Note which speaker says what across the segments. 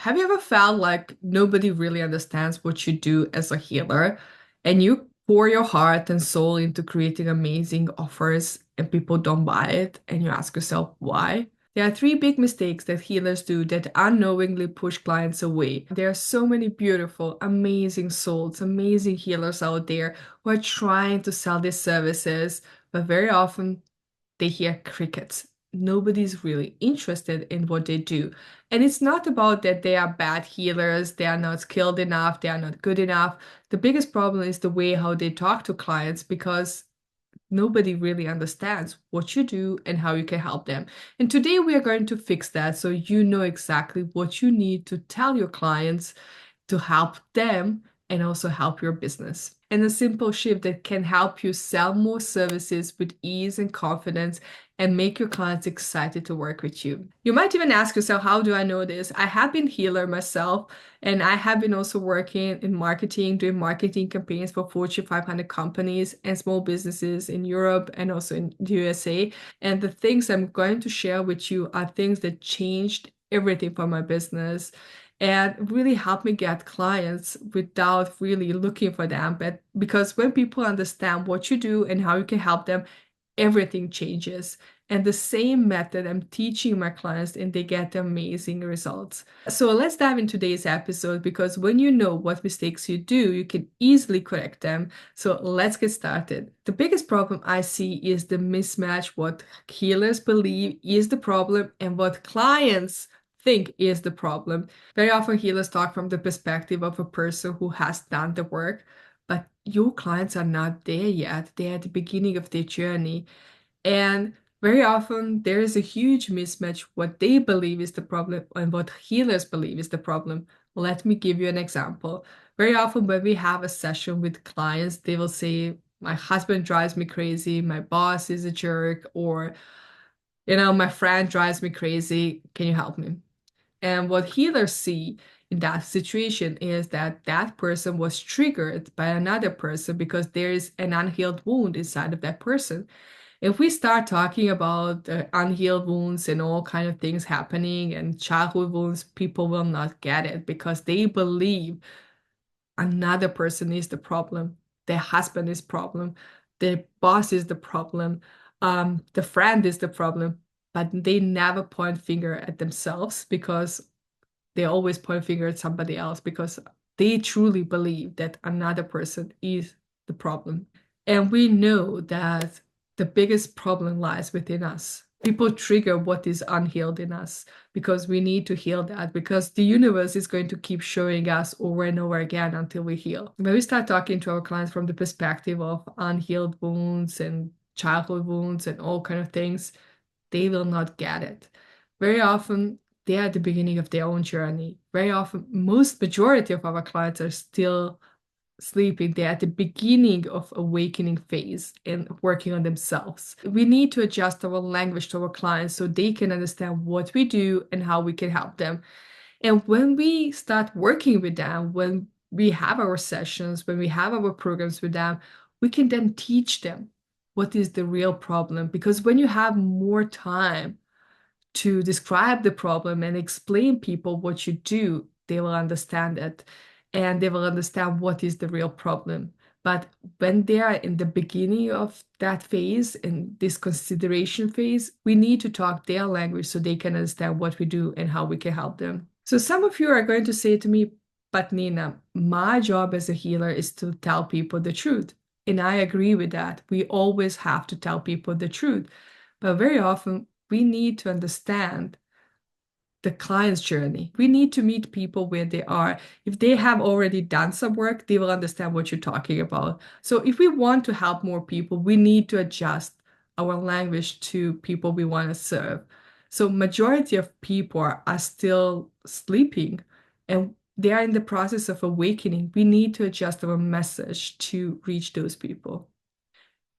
Speaker 1: Have you ever felt like nobody really understands what you do as a healer and you pour your heart and soul into creating amazing offers and people don't buy it and you ask yourself why? There are three big mistakes that healers do that unknowingly push clients away. There are so many beautiful, amazing souls, amazing healers out there who are trying to sell their services, but very often they hear crickets. Nobody's really interested in what they do. And it's not about that they are bad healers, they are not skilled enough, they are not good enough. The biggest problem is the way how they talk to clients because nobody really understands what you do and how you can help them. And today we are going to fix that so you know exactly what you need to tell your clients to help them and also help your business. And a simple shift that can help you sell more services with ease and confidence and make your clients excited to work with you. You might even ask yourself, how do I know this? I have been healer myself, and I have been also working in marketing, doing marketing campaigns for Fortune 500 companies and small businesses in Europe and also in the USA. And the things I'm going to share with you are things that changed everything for my business and really help me get clients without really looking for them. But because when people understand what you do and how you can help them, everything changes. And the same method I'm teaching my clients, and they get amazing results. So let's dive into today's episode because when you know what mistakes you do, you can easily correct them. So let's get started. The biggest problem I see is the mismatch what healers believe is the problem and what clients think is the problem. Very often, healers talk from the perspective of a person who has done the work, but your clients are not there yet. They're at the beginning of their journey. And very often, there is a huge mismatch what they believe is the problem and what healers believe is the problem. Let me give you an example. Very often, when we have a session with clients, they will say, my husband drives me crazy, my boss is a jerk, or, my friend drives me crazy. Can you help me? And what healers see in that situation is that that person was triggered by another person because there is an unhealed wound inside of that person. If we start talking about unhealed wounds and all kind of things happening and childhood wounds, people will not get it because they believe another person is the problem. Their husband is problem. Their boss is the problem. The friend is the problem. But they never point finger at themselves because they always point finger at somebody else because they truly believe that another person is the problem. And we know that the biggest problem lies within us. People trigger what is unhealed in us because we need to heal that because the universe is going to keep showing us over and over again until we heal. When we start talking to our clients from the perspective of unhealed wounds and childhood wounds and all kind of things, they will not get it. Very often, they're at the beginning of their own journey. Very often, most majority of our clients are still sleeping. They're at the beginning of awakening phase and working on themselves. We need to adjust our language to our clients so they can understand what we do and how we can help them. And when we start working with them, when we have our sessions, when we have our programs with them, we can then teach them what is the real problem. Because when you have more time to describe the problem and explain people what you do, they will understand it and they will understand what is the real problem. But when they are in the beginning of that phase, in this consideration phase, we need to talk their language so they can understand what we do and how we can help them. So some of you are going to say to me, but Nina, my job as a healer is to tell people the truth. And I agree with that. We always have to tell people the truth. But very often we need to understand the client's journey. We need to meet people where they are. If they have already done some work, they will understand what you're talking about. So if we want to help more people, we need to adjust our language to people we want to serve. So majority of people are still sleeping and they are in the process of awakening. We need to adjust our message to reach those people.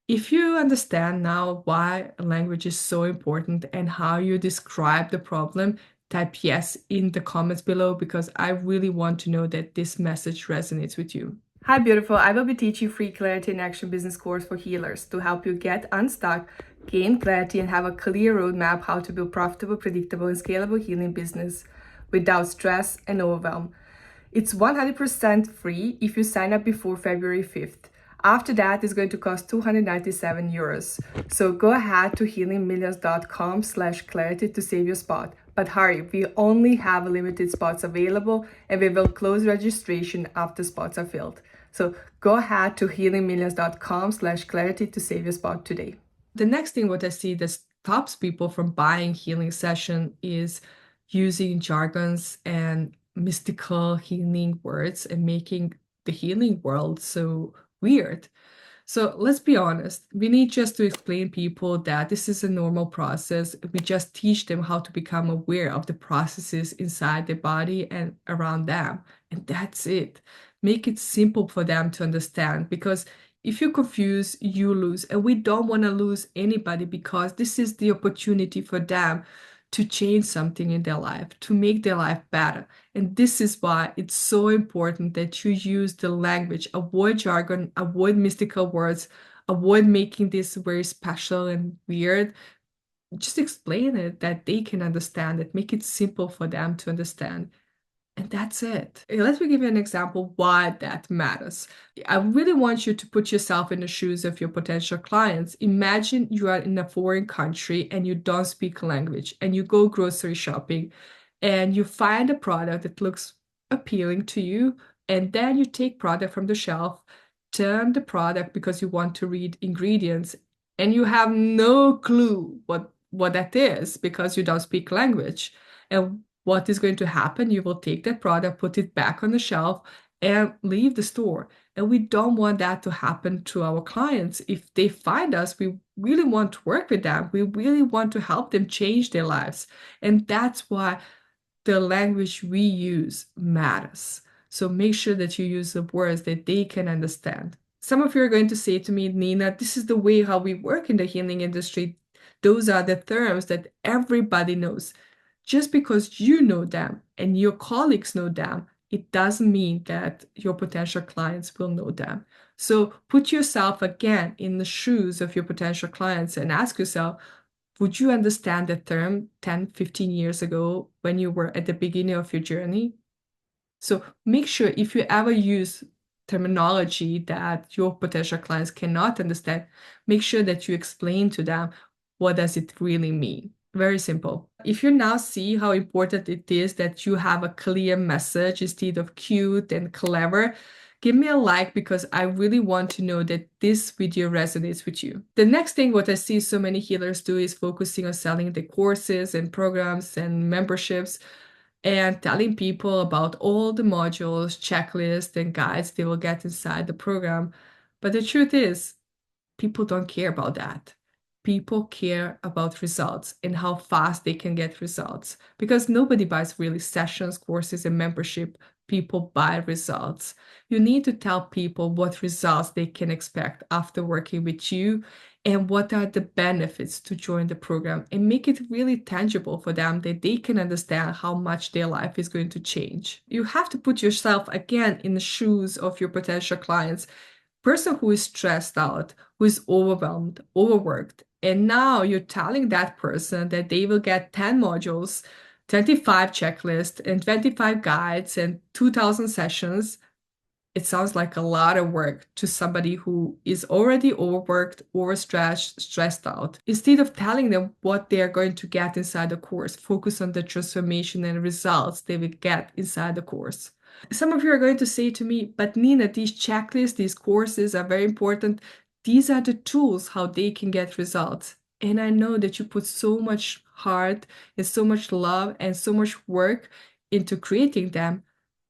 Speaker 1: If you understand now why language is so important and how you describe the problem, type yes in the comments below because I really want to know that this message resonates with you. Hi, beautiful. I will be teaching free clarity in action business course for healers to help you get unstuck, gain clarity, and have a clear roadmap how to build profitable, predictable, and scalable healing business.
Speaker 2: without stress and overwhelm. It's 100% free if you sign up before February 5th. After that, it's going to cost 297 euros. So go ahead to healingmillions.com/clarity to save your spot. But hurry, we only have limited spots available and we will close registration after spots are filled. So go ahead to healingmillions.com/clarity to save your spot today.
Speaker 1: The next thing what I see that stops people from buying healing session is using jargons and mystical healing words and making the healing world so weird. So let's be honest, we need just to explain people that this is a normal process. We just teach them how to become aware of the processes inside their body and around them. And that's it. Make it simple for them to understand, because if you confuse, you lose. And we don't want to lose anybody, because this is the opportunity for them to change something in their life, to make their life better. And this is why it's so important that you use the language, avoid jargon, avoid mystical words, avoid making this very special and weird. Just explain it that they can understand it, make it simple for them to understand. And that's it. Let me give you an example why that matters. I really want you to put yourself in the shoes of your potential clients. Imagine you are in a foreign country and you don't speak language, and you go grocery shopping and you find a product that looks appealing to you, and then you take product from the shelf, turn the product because you want to read ingredients, and you have no clue what that is because you don't speak language. And what is going to happen? You will take that product, put it back on the shelf, and leave the store. And we don't want that to happen to our clients. If they find us, we really want to work with them. We really want to help them change their lives. And that's why the language we use matters. So make sure that you use the words that they can understand. Some of you are going to say to me, Nina, this is the way how we work in the healing industry. Those are the terms that everybody knows. Just because you know them and your colleagues know them, it doesn't mean that your potential clients will know them. So put yourself again in the shoes of your potential clients and ask yourself, would you understand the term 10, 15 years ago when you were at the beginning of your journey? So make sure if you ever use terminology that your potential clients cannot understand, make sure that you explain to them what does it really mean. Very simple. If you now see how important it is that you have a clear message instead of cute and clever, give me a like, because I really want to know that this video resonates with you. The next thing what I see so many healers do is focusing on selling the courses and programs and memberships and telling people about all the modules, checklists, and guides they will get inside the program. But the truth is, people don't care about that. People care about results and how fast they can get results, because nobody buys really sessions, courses, and membership. People buy results. You need to tell people what results they can expect after working with you and what are the benefits to join the program, and make it really tangible for them that they can understand how much their life is going to change. You have to put yourself again in the shoes of your potential clients. Person who is stressed out, who is overwhelmed, overworked, and now you're telling that person that they will get 10 modules, 25 checklists, and 25 guides, and 2,000 sessions. It sounds like a lot of work to somebody who is already overworked, overstressed, stressed out. Instead of telling them what they are going to get inside the course, focus on the transformation and results they will get inside the course. Some of you are going to say to me, but Nina, these checklists, these courses are very important. These are the tools how they can get results. And I know that you put so much heart and so much love and so much work into creating them,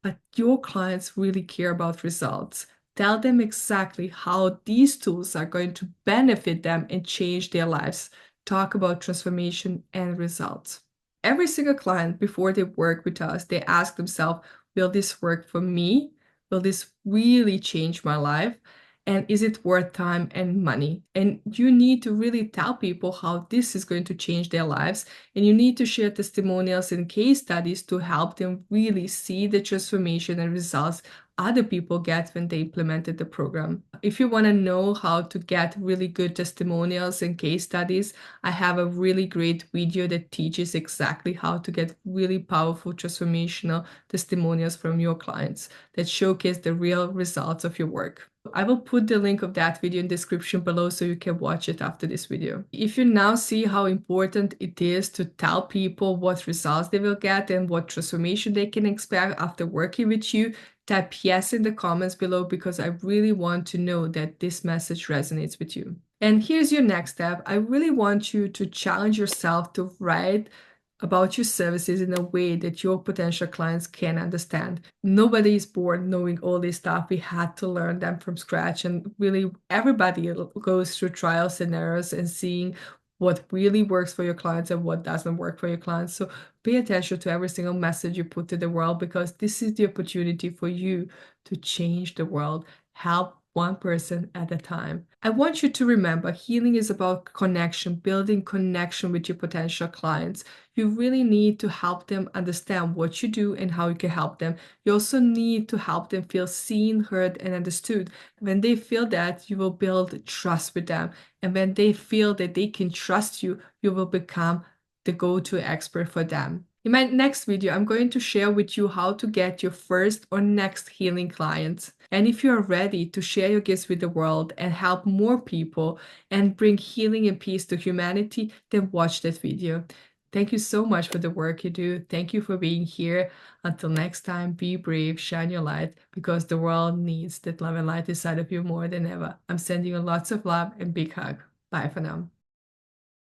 Speaker 1: but your clients really care about results. Tell them exactly how these tools are going to benefit them and change their lives. Talk about transformation and results. Every single client, before they work with us, they ask themselves, will this work for me? Will this really change my life? And is it worth time and money? And you need to really tell people how this is going to change their lives. And you need to share testimonials and case studies to help them really see the transformation and results other people get when they implemented the program. If you want to know how to get really good testimonials and case studies, I have a really great video that teaches exactly how to get really powerful transformational testimonials from your clients that showcase the real results of your work. I will put the link of that video in the description below so you can watch it after this video. If you now see how important it is to tell people what results they will get and what transformation they can expect after working with you, type yes in the comments below because I really want to know that this message resonates with you. And here's your next step. I really want you to challenge yourself to write about your services in a way that your potential clients can understand. Nobody is born knowing all this stuff. We had to learn them from scratch. And really, everybody goes through trials and errors and seeing what really works for your clients and what doesn't work for your clients. So pay attention to every single message you put to the world because this is the opportunity for you to change the world, help one person at a time. I want you to remember healing is about connection, building connection with your potential clients. You really need to help them understand what you do and how you can help them. You also need to help them feel seen, heard, and understood. When they feel that, you will build trust with them. And when they feel that they can trust you, you will become the go-to expert for them. In my next video, I'm going to share with you how to get your first or next healing clients. And if you are ready to share your gifts with the world and help more people and bring healing and peace to humanity, then watch that video. Thank you so much for the work you do. Thank you for being here. Until next time, be brave, shine your light, because the world needs that love and light inside of you more than ever. I'm sending you lots of love and big hug. Bye for now.